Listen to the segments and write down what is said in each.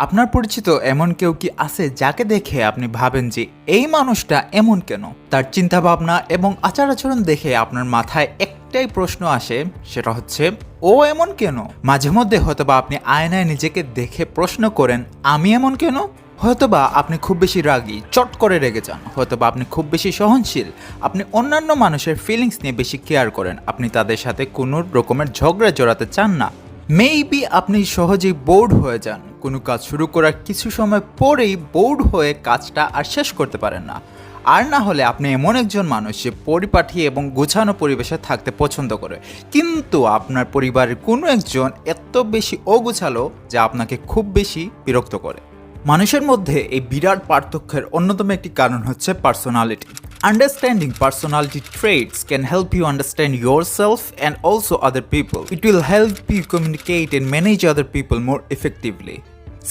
আপনার পরিচিত এমন কেউ কি আছে যাকে দেখে আপনি ভাবেন যে এই মানুষটা এমন কেন? তার চিন্তাভাবনা এবং আচার আচরণ দেখে আপনার মাথায় একটাই প্রশ্ন আসে, সেটা হচ্ছে ও এমন কেন? মাঝে মধ্যে হয়তোবা আপনি আয়নায় নিজেকে দেখে প্রশ্ন করেন, আমি এমন কেন? হয়তোবা আপনি খুব বেশি রাগী, চট করে রেগে যান, হয়তোবা আপনি খুব বেশি সহনশীল, আপনি অন্যান্য মানুষের ফিলিংস নিয়ে বেশি কেয়ার করেন, আপনি তাদের সাথে কোনো রকমের ঝগড়া জড়াতে চান না। মেবি আপনি সহজেই বোর্ড হয়ে যান, কোনো কাজ শুরু করার কিছু সময় পরেই বোর্ড হয়ে কাজটা আর শেষ করতে পারেন না। আর না হলে আপনি এমন একজন মানুষ যে পরিপাটি এবং গোছানো পরিবেশে থাকতে পছন্দ করে, কিন্তু আপনার পরিবারের কোনো একজন এত বেশি অগোছালো যা আপনাকে খুব বেশি বিরক্ত করে। মানুষের মধ্যে এই বিরাট পার্থক্যের অন্যতম একটি কারণ হচ্ছে personality. Understanding personality traits can help you understand yourself and also other people. It will help you communicate and manage other people more effectively.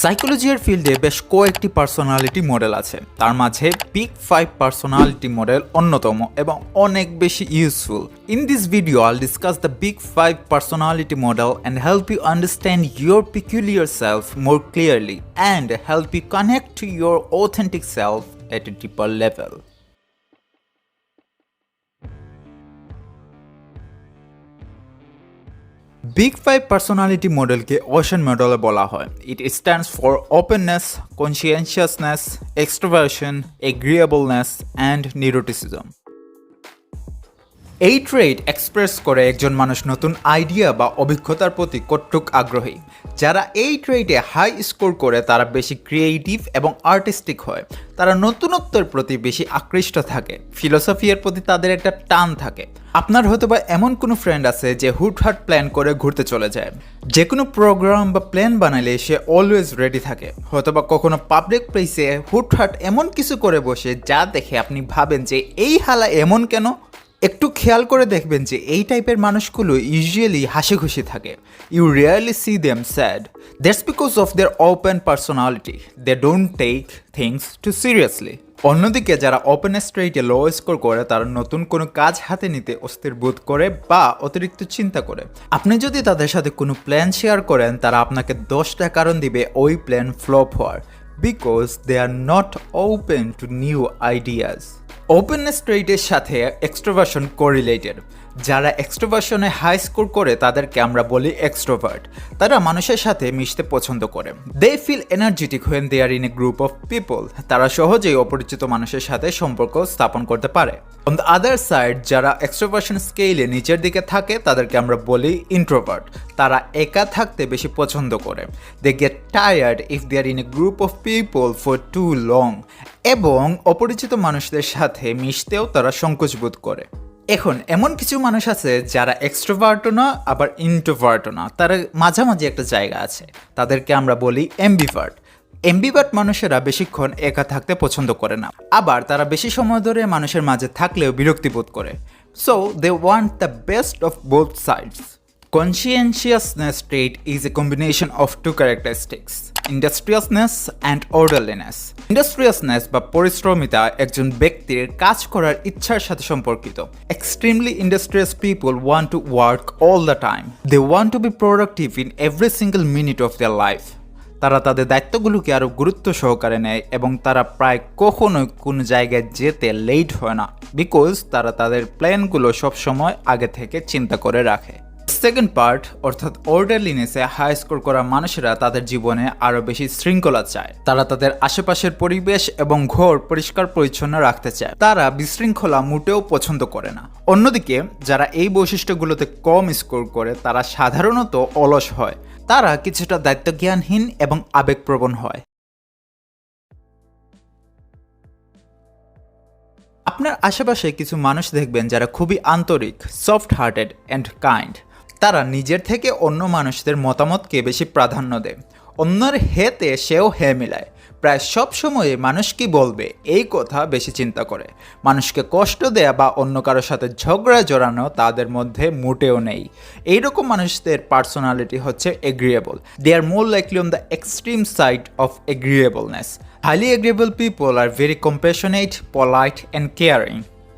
সাইকোলজির ফিল্ডে বেশ কয়েকটি পার্সোনালিটি মডেল আছে, তার মাঝে বিগ 5 পার্সোনালিটি মডেল অন্যতম এবং অনেক বেশি useful. In this video I'll discuss the big 5 personality model and help you understand your peculiar self more clearly and help you connect to your authentic self at a deeper level. Big 5 personality মডেলকে ocean model বলা হয়। It stands for Openness, Conscientiousness, Extroversion, Agreeableness and Neuroticism. এই trade express করে একজন মানুষ নতুন idea বা অভিজ্ঞতার প্রতি কতটুক আগ্রহী। যারা এই ট্রেডে হাই স্কোর করে তারা বেশি ক্রিয়েটিভ এবং আর্টিস্টিক হয়, তারা নতুনত্বের প্রতি বেশি আকৃষ্ট থাকে, ফিলোসফির প্রতি তাদের একটা টান থাকে। আপনার হয়তোবা এমন কোনো ফ্রেন্ড আছে যে হুটহাট প্ল্যান করে ঘুরতে চলে যায়, যে কোনো প্রোগ্রাম বা প্ল্যান বানালে সে অলওয়েজ রেডি থাকে, হয়তোবা কখনো পাবলিক প্লেসে হুটহাট এমন কিছু করে বসে যা দেখে আপনি ভাবেন যে এই হালা এমন কেন। একটু খেয়াল করে দেখবেন যে এই টাইপের মানুষগুলো ইউজুয়ালি হাসি খুশি থাকে। You really see them sad. That's because of their open personality. They don't take things too seriously. অন্যদিকে যারা ওপেনেস ট্রেটে লো স্কোর করে তারা নতুন কোনো কাজ হাতে নিতে অস্থির বোধ করে বা অতিরিক্ত চিন্তা করে। আপনি যদি তাদের সাথে কোনো প্ল্যান শেয়ার করেন তারা আপনাকে 10টা কারণ দিবে ওই প্ল্যান ফ্লপ হওয়ার, because they are not open to new ideas. Openness ট্রেটের সাথে এক্সট্রোভার্সন কোরিলেটেড। যারা এক্সট্রোভার্সনে হাই স্কোর করে তাদেরকে আমরা বলি এক্সট্রোভার্ট। তারা মানুষের সাথে মিশতে পছন্দ করে। They feel energetic when they are in a group of people. তারা সহজেই অপরিচিত মানুষের সাথে সম্পর্ক স্থাপন করতে পারে। অন দ্য আদার সাইড যারা এক্সট্রোভার্সন স্কেলে নিচের দিকে থাকে তাদেরকে আমরা বলি ইন্ট্রোভার্ট। তারা একা থাকতে বেশি পছন্দ করে। They get tired if they are in a group of people for too long. এবং অপরিচিত মানুষদের সাথে মিশতেও তারা সংকোচ বোধ করে। এখন এমন কিছু মানুষ আছে যারা এক্সট্রোভার্টও না আবার ইন্ট্রোভার্টও না, তারা মাঝামাঝি একটা জায়গা আছে, তাদেরকে আমরা বলি এমবিভার্ট। এমবিভার্ট মানুষেরা বেশিক্ষণ একা থাকতে পছন্দ করে না, আবার তারা বেশি সময় ধরে মানুষের মাঝে থাকলেও বিরক্তি বোধ করে। So they want the best of both sides. Conscientiousness trait is a combination of two characteristics, industriousness and orderliness. Industriousness বা পরিশ্রমিতা একজন ব্যক্তির কাজ করার ইচ্ছার সাথে সম্পর্কিত। Extremely industrious people want to work all the time. They want to be productive in every single minute of their life. তারা তাদের দায়িত্বগুলোকে আরও গুরুত্ব সহকারে নেয় এবং তারা প্রায় কখনোই কোনো জায়গায় যেতে লেট হয় না, বিকজ তারা তাদের প্ল্যানগুলো সবসময় আগে থেকে চিন্তা করে রাখে। সেকেন্ড পার্ট অর্থাৎ অর্ডারলিনেসে হাই স্কোর করা মানুষেরা তাদের জীবনে আরও বেশি শৃঙ্খলা চায়। তারা তাদের আশেপাশের পরিবেশ এবং ঘর পরিষ্কার পরিচ্ছন্ন রাখতে চায়। তারা বিশৃঙ্খলা মোটেও পছন্দ করে না। অন্যদিকে যারা এই বৈশিষ্ট্যগুলোতে কম স্কোর করে তারা সাধারণত অলস হয়। তারা কিছুটা দায়িত্বজ্ঞানহীন এবং আবেগপ্রবণ হয়। আপনার আশেপাশে কিছু মানুষ দেখবেন যারা খুবই আন্তরিক, সফট হার্টেড অ্যান্ড কাইন্ড। তারা নিজের থেকে অন্য মানুষদের মতামতকে বেশি প্রাধান্য দেয়। অন্যের হেতে সেও হে মিলায়। প্রায় সব সময়ে মানুষ কি বলবে এই কথা বেশি চিন্তা করে। মানুষকে কষ্ট দেয়া বা অন্য কারোর সাথে ঝগড়া জড়ানো তাদের মধ্যে মোটেও নেই। এইরকম মানুষদের পার্সোনালিটি হচ্ছে agreeable. They are more likely on the extreme side of agreeableness. Highly agreeable people are very compassionate, polite and caring.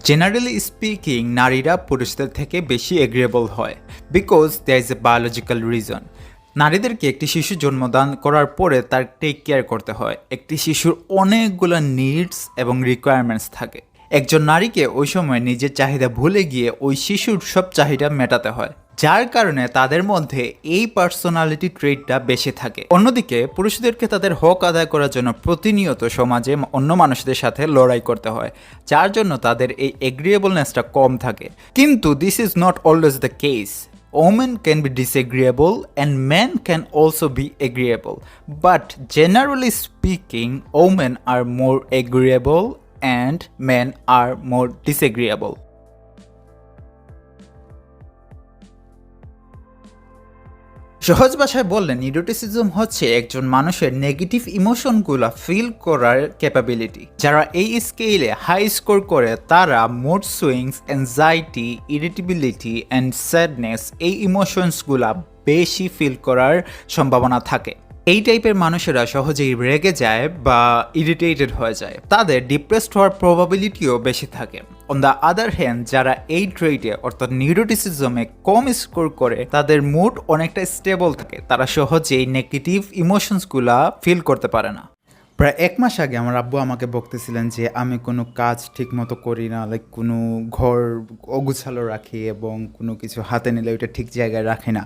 Generally speaking নারীরা পুরুষদের থেকে বেশি এগ্রিয়েবল হয়, because there is a biological reason. নারীদেরকে একটি শিশু জন্মদান করার পরে তার টেক কেয়ার করতে হয়। একটি শিশুর অনেকগুলো নিডস এবং রিকোয়ারমেন্টস থাকে। একজন নারীকে ওই সময় নিজের চাহিদা ভুলে গিয়ে ওই শিশুর সব চাহিদা মেটাতে হয়, যার কারণে তাদের মধ্যে এই পার্সোনালিটি ট্রেটটা বেশি থাকে। অন্যদিকে পুরুষদেরকে তাদের হক আদায় করার জন্য প্রতিনিয়ত সমাজে অন্য মানুষদের সাথে লড়াই করতে হয়, যার জন্য তাদের এই এগ্রিয়েবলনেসটা কম থাকে। কিন্তু this is not always the case. Women can be disagreeable and men can also be agreeable. But generally speaking, women are more agreeable and men are more disagreeable. সহজ ভাষায় বললে নিউরোটিসিজম হচ্ছে একজন মানুষের নেগেটিভ ইমোশনগুলো ফিল করার capability. যারা এই স্কেলে হাই স্কোর করে তারা mood swings, anxiety, irritability and sadness এই ইমোশনসগুলা বেশি ফিল করার সম্ভাবনা থাকে। এই টাইপের মানুষেরা সহজেই রেগে যায় বা ইরিটেটেড হয়ে যায়। তাদের ডিপ্রেসড হওয়ার প্রবাবিলিটিও বেশি থাকে। অন দ্য আদার হ্যান্ড, যারা এই ট্রেটে অর্থাৎ নিউরোটিসিজমে কম স্কোর করে তাদের মুড অনেকটা স্টেবল থাকে। তারা সহজেই নেগেটিভ ইমোশনসগুলা ফিল করতে পারে না। প্রায় 1 মাস আগে আমার আব্বু আমাকে বকতেছিলেন যে আমি কোনো কাজ ঠিক মতো করি না, লাইক কোনো ঘর অগুছালো রাখি এবং কোনো কিছু হাতে নিলে ওইটা ঠিক জায়গায় রাখি না।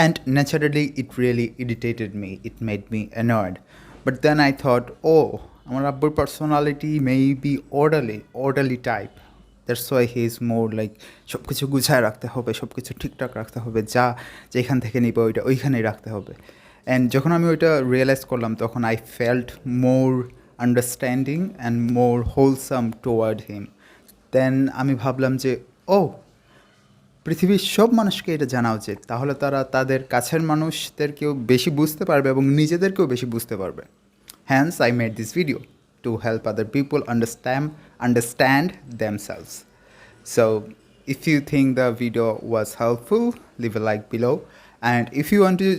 And naturally, it really irritated me. It made me annoyed. But then I thought, oh, আমার আব্বুর personality may be orderly type. That's why he is more like সব কিছু গুছায় রাখতে হবে, সব কিছু ঠিকঠাক রাখতে হবে, যা যেখান থেকে নিবে ওইটা ওইখানেই রাখতে হবে। অ্যান্ড যখন আমি ওইটা রিয়েলাইজ করলাম তখন I felt more understanding and more wholesome toward him. Then আমি ভাবলাম যে পৃথিবীর সব মানুষকে এটা জানা উচিত, তাহলে তারা তাদের কাছের মানুষদেরকেও বেশি বুঝতে পারবে এবং নিজেদেরকেও বেশি বুঝতে পারবে। Hence I made this video to help other people understand themselves. So if you think the video was helpful, leave a like below, and if you want to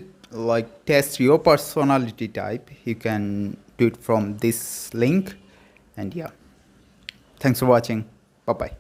like test your personality type, you can do it from this link. And yeah, thanks for watching. Bye bye.